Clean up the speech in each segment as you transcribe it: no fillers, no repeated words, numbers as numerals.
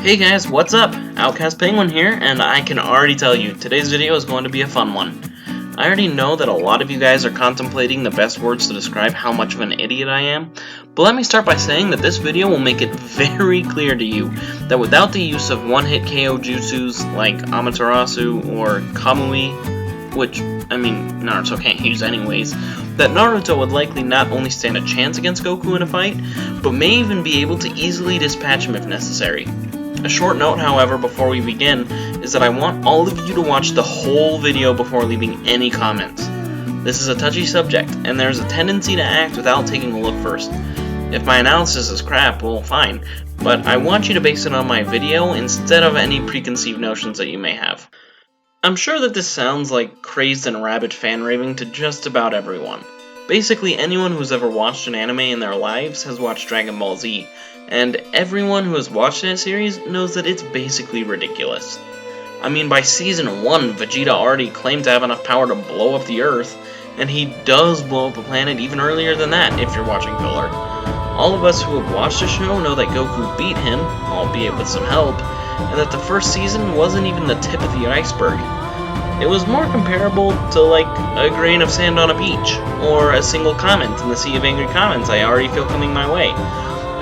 Hey guys, what's up? Outcast Penguin here, and I can already tell you, today's video is going to be a fun one. I already know that a lot of you guys are contemplating the best words to describe how much of an idiot I am, but let me start by saying that this video will make it very clear to you that without the use of one-hit KO jutsus like Amaterasu or Kamui, which, Naruto can't use anyways, that Naruto would likely not only stand a chance against Goku in a fight, but may even be able to easily dispatch him if necessary. A short note, however, before we begin, is that I want all of you to watch the whole video before leaving any comments. This is a touchy subject, and there's a tendency to act without taking a look first. If my analysis is crap, well, fine, but I want you to base it on my video instead of any preconceived notions that you may have. I'm sure that this sounds like crazed and rabid fan-raving to just about everyone. Basically, anyone who's ever watched an anime in their lives has watched Dragon Ball Z, and everyone who has watched that series knows that it's basically ridiculous. I mean, by season 1, Vegeta already claimed to have enough power to blow up the Earth, and he does blow up a planet even earlier than that if you're watching filler. All of us who have watched the show know that Goku beat him, albeit with some help, and that the first season wasn't even the tip of the iceberg. It was more comparable to like a grain of sand on a beach, or a single comment in the sea of angry comments I already feel coming my way.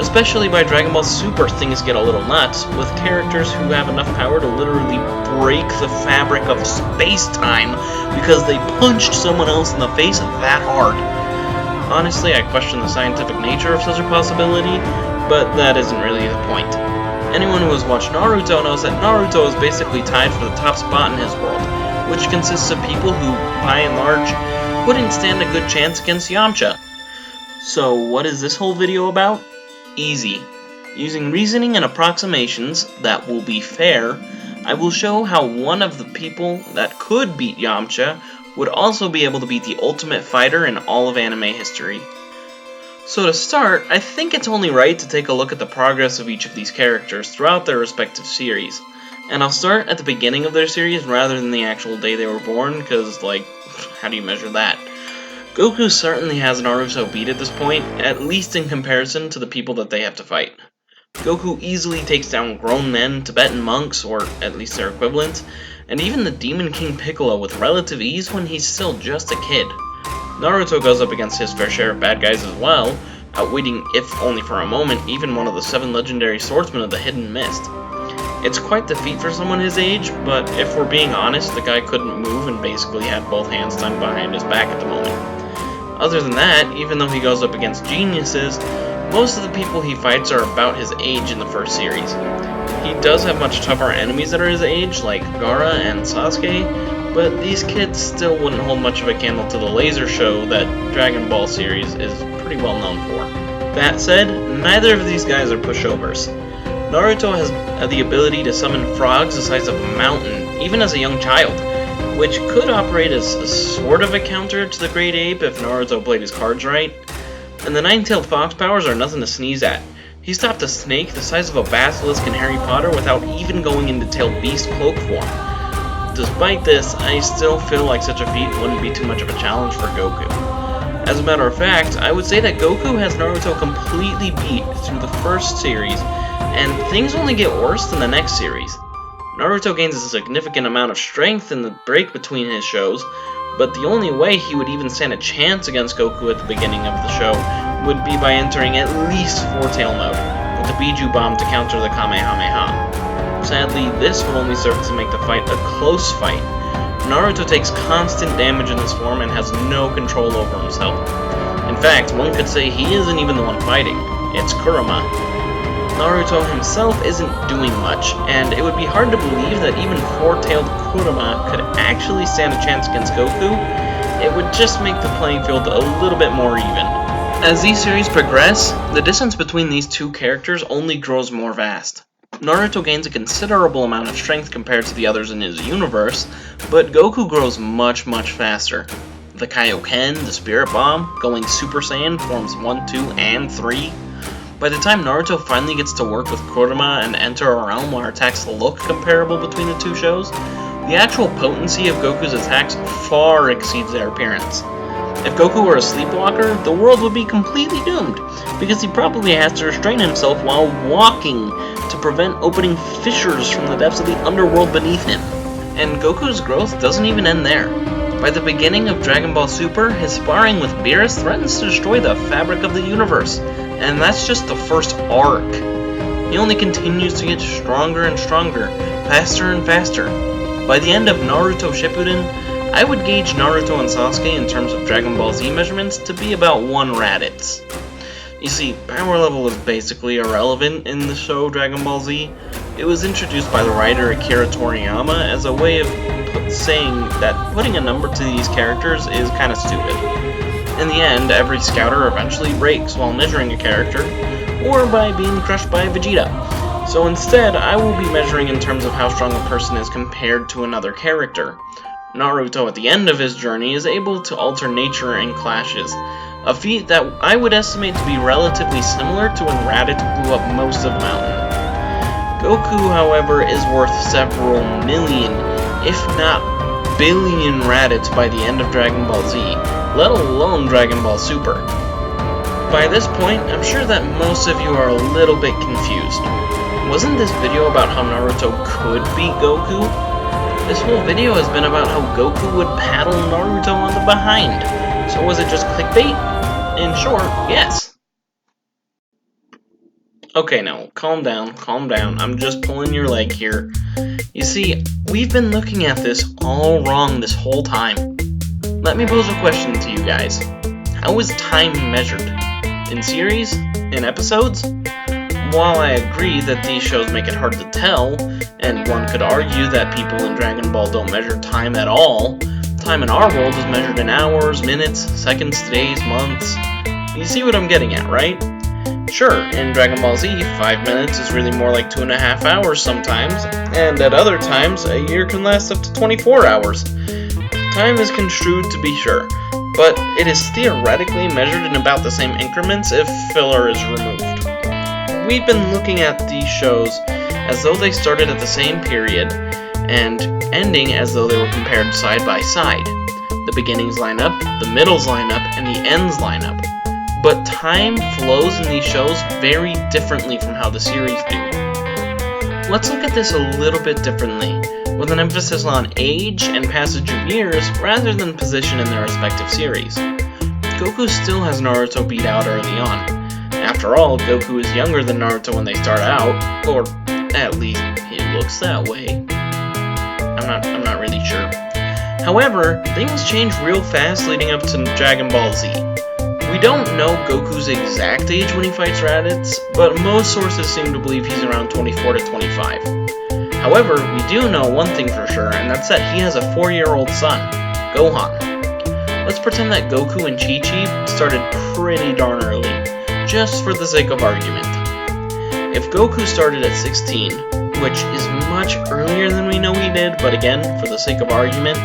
Especially by Dragon Ball Super, things get a little nuts, with characters who have enough power to literally break the fabric of space-time because they punched someone else in the face that hard. Honestly, I question the scientific nature of such a possibility, but that isn't really the point. Anyone who has watched Naruto knows that Naruto is basically tied for the top spot in his world, which consists of people who, by and large, wouldn't stand a good chance against Yamcha. So what is this whole video about? Easy. Using reasoning and approximations that will be fair, I will show how one of the people that could beat Yamcha would also be able to beat the ultimate fighter in all of anime history. So to start, I think it's only right to take a look at the progress of each of these characters throughout their respective series. And I'll start at the beginning of their series rather than the actual day they were born, because, how do you measure that? Goku certainly has Naruto beat at this point, at least in comparison to the people that they have to fight. Goku easily takes down grown men, Tibetan monks, or at least their equivalents, and even the Demon King Piccolo with relative ease when he's still just a kid. Naruto goes up against his fair share of bad guys as well, outwitting, if only for a moment, even one of the 7 legendary swordsmen of the Hidden Mist. It's quite the feat for someone his age, but if we're being honest, the guy couldn't move and basically had both hands tied behind his back at the moment. Other than that, even though he goes up against geniuses, most of the people he fights are about his age in the first series. He does have much tougher enemies that are his age, like Gaara and Sasuke, but these kids still wouldn't hold much of a candle to the laser show that Dragon Ball series is pretty well known for. That said, neither of these guys are pushovers. Naruto has the ability to summon frogs the size of a mountain, even as a young child, which could operate as a sort of a counter to the Great Ape if Naruto played his cards right. And the Nine-Tailed Fox powers are nothing to sneeze at. He stopped a snake the size of a basilisk in Harry Potter without even going into Tailed Beast cloak form. Despite this, I still feel like such a feat wouldn't be too much of a challenge for Goku. As a matter of fact, I would say that Goku has Naruto completely beat through the first series, and things only get worse in the next series. Naruto gains a significant amount of strength in the break between his shows, but the only way he would even stand a chance against Goku at the beginning of the show would be by entering at least 4-tail mode, with the Biju Bomb to counter the Kamehameha. Sadly, this would only serve to make the fight a close fight. Naruto takes constant damage in this form and has no control over himself. In fact, one could say he isn't even the one fighting, it's Kurama. Naruto himself isn't doing much, and it would be hard to believe that even 4-tailed Kurama could actually stand a chance against Goku. It would just make the playing field a little bit more even. As these series progress, the distance between these two characters only grows more vast. Naruto gains a considerable amount of strength compared to the others in his universe, but Goku grows much faster. The Kaioken, the Spirit Bomb, going Super Saiyan forms 1, 2, and 3. By the time Naruto finally gets to work with Kurama and enter a realm where attacks look comparable between the two shows, the actual potency of Goku's attacks far exceeds their appearance. If Goku were a sleepwalker, the world would be completely doomed, because he probably has to restrain himself while walking to to prevent opening fissures from the depths of the underworld beneath him. And Goku's growth doesn't even end there. By the beginning of Dragon Ball Super, his sparring with Beerus threatens to destroy the fabric of the universe, and that's just the first arc. He only continues to get stronger and stronger, faster and faster. By the end of Naruto Shippuden, I would gauge Naruto and Sasuke in terms of Dragon Ball Z measurements to be about 1 Raditz. You see, power level is basically irrelevant in the show Dragon Ball Z. It was introduced by the writer Akira Toriyama as a way of saying that putting a number to these characters is kinda stupid. In the end, every scouter eventually breaks while measuring a character, or by being crushed by Vegeta. So instead, I will be measuring in terms of how strong a person is compared to another character. Naruto at the end of his journey is able to alter nature in clashes, a feat that I would estimate to be relatively similar to when Raditz blew up most of Mountain. Goku, however, is worth several million, if not billion Raditz by the end of Dragon Ball Z, let alone Dragon Ball Super. By this point, I'm sure that most of you are a little bit confused. Wasn't this video about how Naruto could beat Goku? This whole video has been about how Goku would paddle Naruto on the behind. So was it just clickbait? In short, yes. Okay, now, calm down, I'm just pulling your leg here. You see, we've been looking at this all wrong this whole time. Let me pose a question to you guys. How is time measured? In series? In episodes? While I agree that these shows make it hard to tell, and one could argue that people in Dragon Ball don't measure time at all, time in our world is measured in hours, minutes, seconds, days, months. You see what I'm getting at, right? Sure, in Dragon Ball Z, 5 minutes is really more like 2.5 hours sometimes, and at other times, a year can last up to 24 hours. Time is construed to be sure, but it is theoretically measured in about the same increments if filler is removed. We've been looking at these shows as though they started at the same period, and ending as though they were compared side by side. The beginnings line up, the middles line up, and the ends line up. But time flows in these shows very differently from how the series do. Let's look at this a little bit differently, with an emphasis on age and passage of years rather than position in their respective series. Goku still has Naruto beat out early on. After all, Goku is younger than Naruto when they start out, or at least it looks that way. I'm not really sure. However, things change real fast leading up to Dragon Ball Z. We don't know Goku's exact age when he fights Raditz, but most sources seem to believe he's around 24 to 25. However, we do know one thing for sure, and that's that he has a 4-year-old son, Gohan. Let's pretend that Goku and Chi-Chi started pretty darn early, just for the sake of argument. If Goku started at 16, which is much earlier than we know he did, but again, for the sake of argument,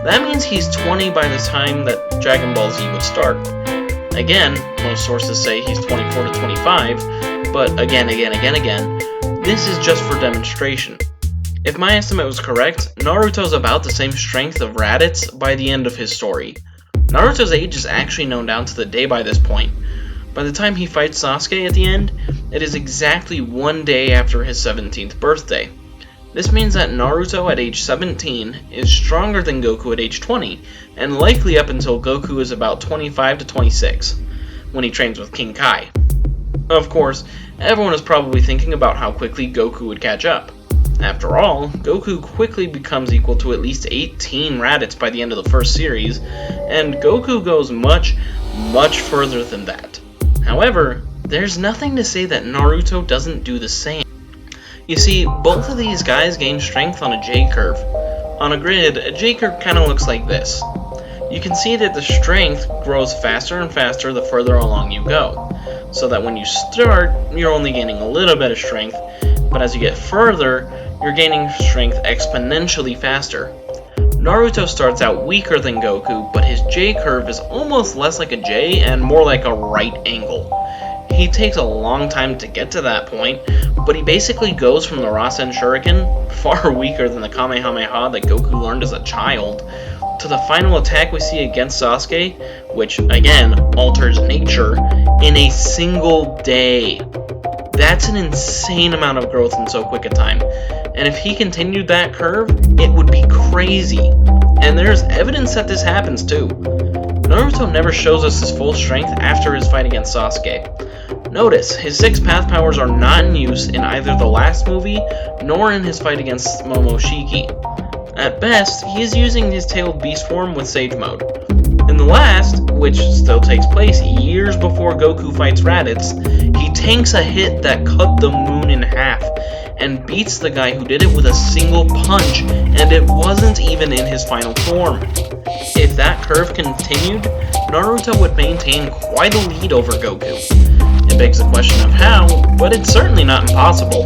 that means he's 20 by the time that Dragon Ball Z would start. Again, most sources say he's 24 to 25, but again, this is just for demonstration. If my estimate was correct, Naruto's about the same strength of Raditz by the end of his story. Naruto's age is actually known down to the day by this point. By the time he fights Sasuke at the end, it is exactly 1 day after his 17th birthday. This means that Naruto at age 17 is stronger than Goku at age 20, and likely up until Goku is about 25 to 26, when he trains with King Kai. Of course, everyone is probably thinking about how quickly Goku would catch up. After all, Goku quickly becomes equal to at least 18 Raditz by the end of the first series, and Goku goes much, much further than that. However, there's nothing to say that Naruto doesn't do the same. You see, both of these guys gain strength on a J-curve. On a grid, a J-curve kind of looks like this. You can see that the strength grows faster and faster the further along you go, so that when you start, you're only gaining a little bit of strength, but as you get further, you're gaining strength exponentially faster. Naruto starts out weaker than Goku, but his J-curve is almost less like a J and more like a right angle. He takes a long time to get to that point, but he basically goes from the Rasen Shuriken, far weaker than the Kamehameha that Goku learned as a child, to the final attack we see against Sasuke, which, again, alters nature, in a single day. That's an insane amount of growth in so quick a time, and if he continued that curve, it would be crazy. And there's evidence that this happens too. Naruto never shows us his full strength after his fight against Sasuke. Notice, his 6 path powers are not in use in either the last movie, nor in his fight against Momoshiki. At best, he is using his tailed beast form with Sage Mode. In the last, which still takes place years before Goku fights Raditz, he tanks a hit that cut the moon in half, and beats the guy who did it with a single punch, and it wasn't even in his final form. If that curve continued, Naruto would maintain quite a lead over Goku. It begs the question of how, but it's certainly not impossible.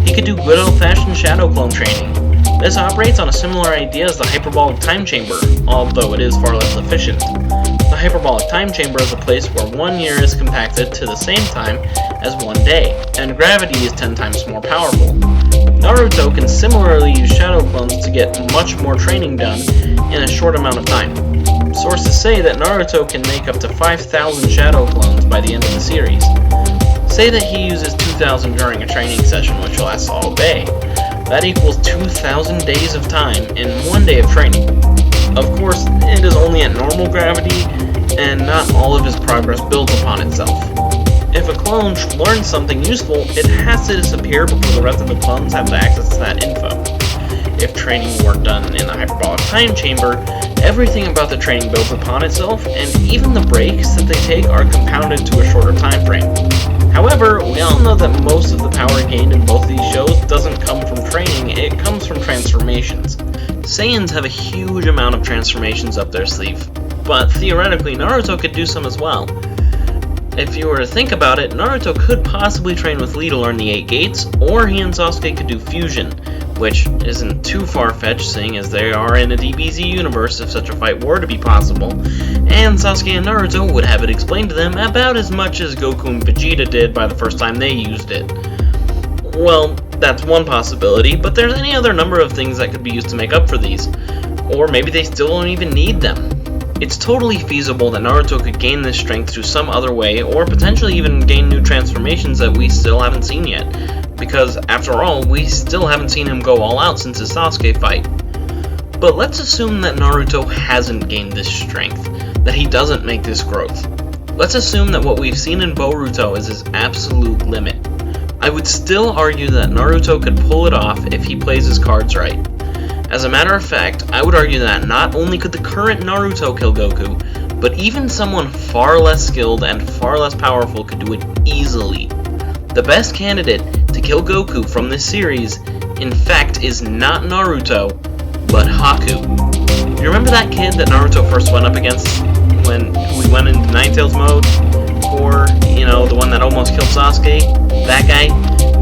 He could do good old-fashioned Shadow Clone training. This operates on a similar idea as the Hyperbolic Time Chamber, although it is far less efficient. The Hyperbolic Time Chamber is a place where 1 year is compacted to the same time as 1 day, and gravity is 10 times more powerful. Naruto can similarly use Shadow Clones to get much more training done in a short amount of time. Sources say that Naruto can make up to 5,000 Shadow Clones by the end of the series. Say that he uses 2,000 during a training session which lasts all day. That equals 2,000 days of time in 1 day of training. Of course, it is only at normal gravity, and not all of his progress builds upon itself. If a clone learns something useful, it has to disappear before the rest of the clones have access to that info. If training were done in the Hyperbolic Time Chamber, everything about the training builds upon itself, and even the breaks that they take are compounded to a shorter time frame. However, we all know that most of the power gained in both of these shows doesn't come from training, it comes from transformations. Saiyans have a huge amount of transformations up their sleeve, but theoretically Naruto could do some as well. If you were to think about it, Naruto could possibly train with Lee to learn the 8 gates, or he and Sasuke could do fusion, which isn't too far-fetched seeing as they are in a DBZ universe if such a fight were to be possible, and Sasuke and Naruto would have it explained to them about as much as Goku and Vegeta did by the first time they used it. Well, that's one possibility, but there's any other number of things that could be used to make up for these, or maybe they still don't even need them. It's totally feasible that Naruto could gain this strength through some other way, or potentially even gain new transformations that we still haven't seen yet, because after all, we still haven't seen him go all out since his Sasuke fight. But let's assume that Naruto hasn't gained this strength, that he doesn't make this growth. Let's assume that what we've seen in Boruto is his absolute limit. I would still argue that Naruto could pull it off if he plays his cards right. As a matter of fact, I would argue that not only could the current Naruto kill Goku, but even someone far less skilled and far less powerful could do it easily. The best candidate to kill Goku from this series, in fact, is not Naruto, but Haku. You remember that kid that Naruto first went up against when we went into Ninetales mode? Or, the one that almost killed Sasuke? That guy?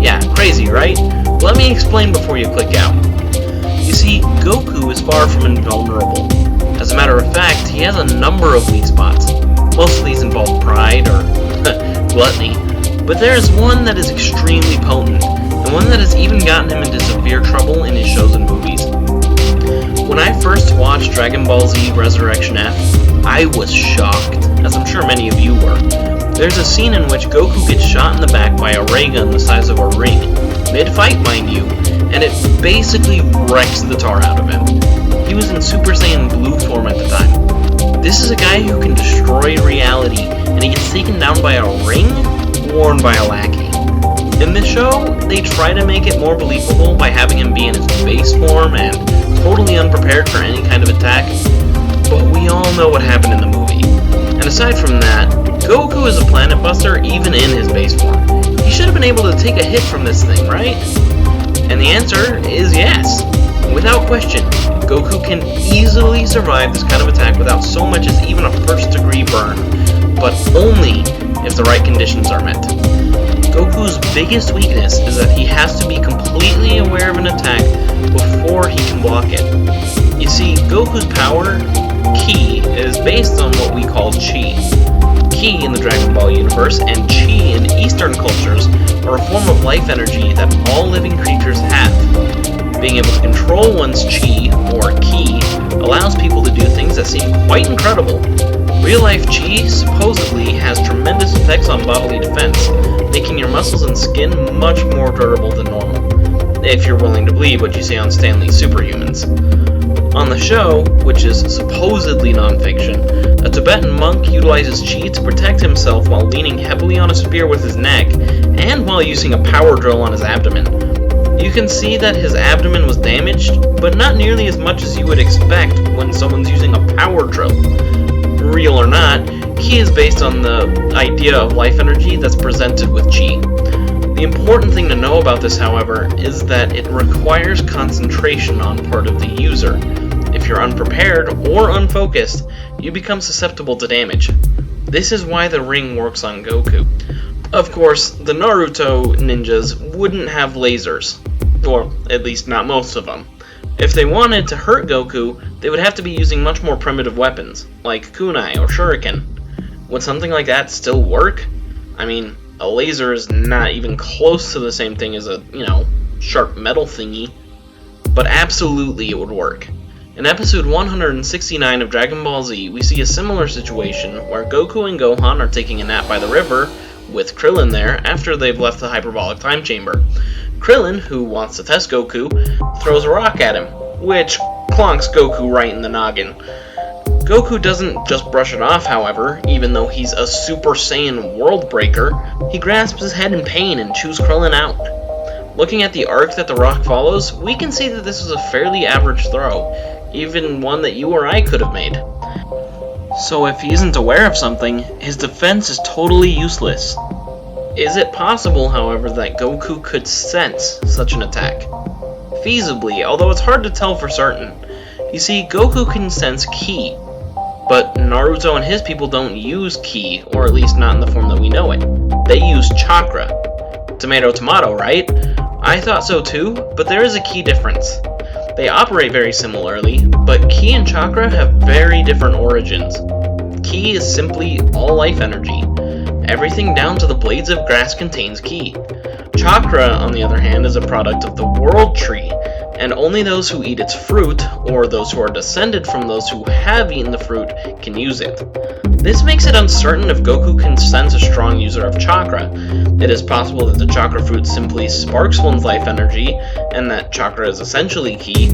Yeah, crazy, right? Let me explain before you click out. You see, Goku is far from invulnerable. As a matter of fact, he has a number of weak spots. Most of these involve pride or gluttony, but there is one that is extremely potent, and one that has even gotten him into severe trouble in his shows and movies. When I first watched Dragon Ball Z Resurrection F, I was shocked, as I'm sure many of you were. There's a scene in which Goku gets shot in the back by a ray gun the size of a ring, mid-fight mind you, and it basically wrecks the tar out of him. He was in Super Saiyan Blue form at the time. This is a guy who can destroy reality, and he gets taken down by a ring worn by a lackey. In this show, they try to make it more believable by having him be in his base form and totally unprepared for any kind of attack, but we all know what happened in the movie. And aside from that, Goku is a planet buster even in his base form. He should have been able to take a hit from this thing, right? And the answer is yes. Without question, Goku can easily survive this kind of attack without so much as even a first-degree burn, but only if the right conditions are met. Goku's biggest weakness is that he has to be completely aware of an attack before he can block it. You see, Goku's power, Ki, is based on what we call Chi. Ki in the Dragon Ball universe and Chi in Eastern cultures are a form of life energy that all living creatures have. Being able to control one's Chi, or Ki, allows people to do things that seem quite incredible. Real-life Chi supposedly has tremendous effects on bodily defense, making your muscles and skin much more durable than normal, if you're willing to believe what you see on Stan Lee's Superhumans. On the show, which is supposedly non-fiction, a Tibetan monk utilizes chi to protect himself while leaning heavily on a spear with his neck, and while using a power drill on his abdomen. You can see that his abdomen was damaged, but not nearly as much as you would expect when someone's using a power drill. Real or not, Ki is based on the idea of life energy that's presented with chi. The important thing to know about this, however, is that it requires concentration on part of the user. If you're unprepared or unfocused, you become susceptible to damage. This is why the ring works on Goku. Of course, the Naruto ninjas wouldn't have lasers, or at least not most of them. If they wanted to hurt Goku, they would have to be using much more primitive weapons, like kunai or shuriken. Would something like that still work? I mean, a laser is not even close to the same thing as a, sharp metal thingy, but absolutely it would work. In episode 169 of Dragon Ball Z, we see a similar situation where Goku and Gohan are taking a nap by the river, with Krillin there, after they've left the hyperbolic time chamber. Krillin, who wants to test Goku, throws a rock at him, which clonks Goku right in the noggin. Goku doesn't just brush it off, however, even though he's a Super Saiyan world breaker. He grasps his head in pain and chews Krillin out. Looking at the arc that the rock follows, we can see that this was a fairly average throw, even one that you or I could have made. So if he isn't aware of something, his defense is totally useless. Is it possible, however, that Goku could sense such an attack? Feasibly, although it's hard to tell for certain. You see, Goku can sense ki, but Naruto and his people don't use ki, or at least not in the form that we know it. They use chakra. Tomato, tomato, right? I thought so too, but there is a key difference. They operate very similarly, but ki and chakra have very different origins. Ki is simply all life energy. Everything down to the blades of grass contains ki. Chakra, on the other hand, is a product of the world tree, and only those who eat its fruit, or those who are descended from those who have eaten the fruit, can use it. This makes it uncertain if Goku can sense a strong user of chakra. It is possible that the chakra fruit simply sparks one's life energy, and that chakra is essentially ki,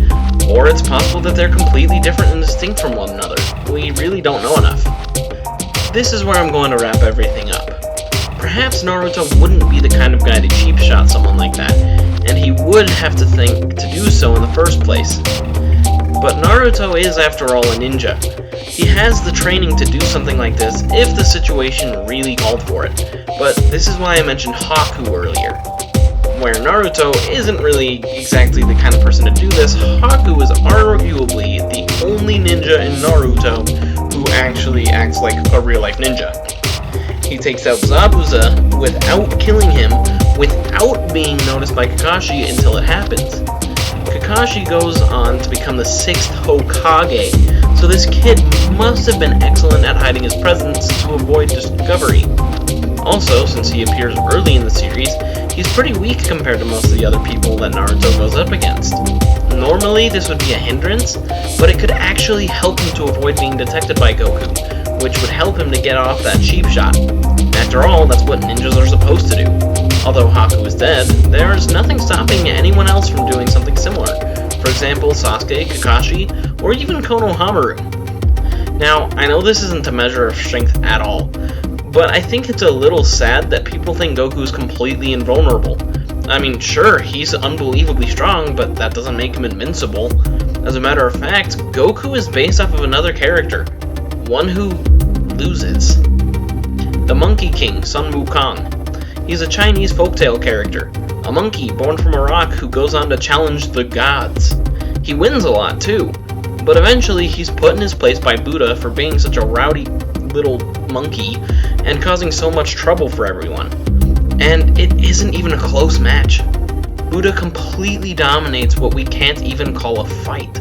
or it's possible that they're completely different and distinct from one another. We really don't know enough. This is where I'm going to wrap everything up. Perhaps Naruto wouldn't be the kind of guy to cheap shot someone like that, and he would have to think to do so in the first place. But Naruto is, after all, a ninja. He has the training to do something like this if the situation really called for it, but this is why I mentioned Haku earlier. Where Naruto isn't really exactly the kind of person to do this, Haku is arguably the only ninja in Naruto who actually acts like a real-life ninja. He takes out Zabuza without killing him, without being noticed by Kakashi until it happens. Kakashi goes on to become the 6th Hokage, so this kid must have been excellent at hiding his presence to avoid discovery. Also, since he appears early in the series, he's pretty weak compared to most of the other people that Naruto goes up against. Normally, this would be a hindrance, but it could actually help him to avoid being detected by Goku, which would help him to get off that cheap shot. After all, that's what ninjas are supposed to do. Although Haku is dead, there is nothing stopping anyone else from doing something similar. For example, Sasuke, Kakashi, or even Konohamaru. Now, I know this isn't a measure of strength at all, but I think it's a little sad that people think Goku's completely invulnerable. I mean, sure, he's unbelievably strong, but that doesn't make him invincible. As a matter of fact, Goku is based off of another character, one who loses. The Monkey King, Sun Wukong. He's a Chinese folktale character, a monkey born from a rock who goes on to challenge the gods. He wins a lot too, but eventually he's put in his place by Buddha for being such a rowdy little monkey and causing so much trouble for everyone. And it isn't even a close match. Buddha completely dominates what we can't even call a fight.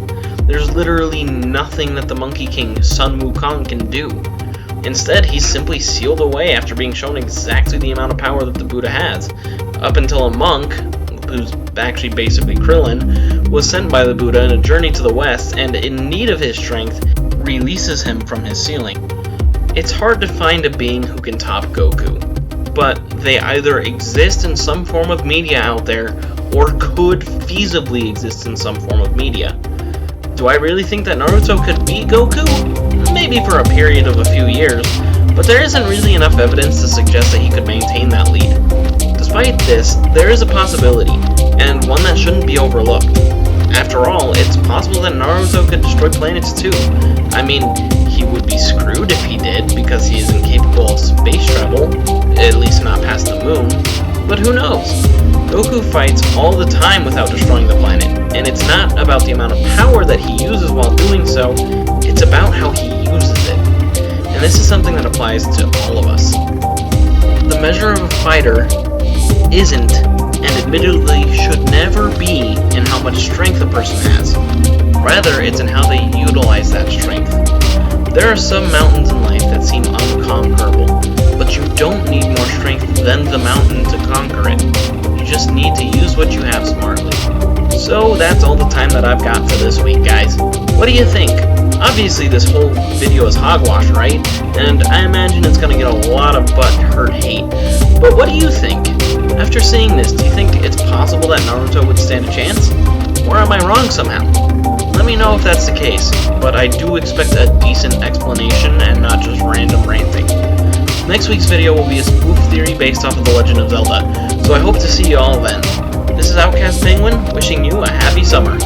There's literally nothing that the Monkey King, Sun Wukong, can do. Instead, he's simply sealed away after being shown exactly the amount of power that the Buddha has, up until a monk, who's actually basically Krillin, was sent by the Buddha on a journey to the west and, in need of his strength, releases him from his sealing. It's hard to find a being who can top Goku. but they either exist in some form of media out there, or could feasibly exist in some form of media. Do I really think that Naruto could beat Goku? Maybe for a period of a few years, but there isn't really enough evidence to suggest that he could maintain that lead. Despite this, there is a possibility, and one that shouldn't be overlooked. After all, it's possible that Naruto could destroy planets too. I mean, he would be screwed if he did, because he is incapable of space travel, at least not past the moon, but who knows? Goku fights all the time without destroying the planet, and it's not about the amount of power that he uses while doing so, it's about how he uses it. And this is something that applies to all of us. The measure of a fighter isn't, and admittedly should never be, in how much strength a person has. Rather, it's in how they utilize that strength. There are some mountains in life that seem unconquerable, but you don't need more strength than the mountain to conquer it. You just need to use what you have smartly. So that's all the time that I've got for this week, guys. What do you think? Obviously this whole video is hogwash, right? And I imagine it's gonna get a lot of butt-hurt hate. But what do you think? After seeing this, do you think it's possible that Naruto would stand a chance? Or am I wrong somehow? Let me know if that's the case, but I do expect a decent explanation and not just random ranting. Next week's video will be a spoof theory based off of The Legend of Zelda, so I hope to see you all then. This is Outcast Penguin, wishing you a happy summer.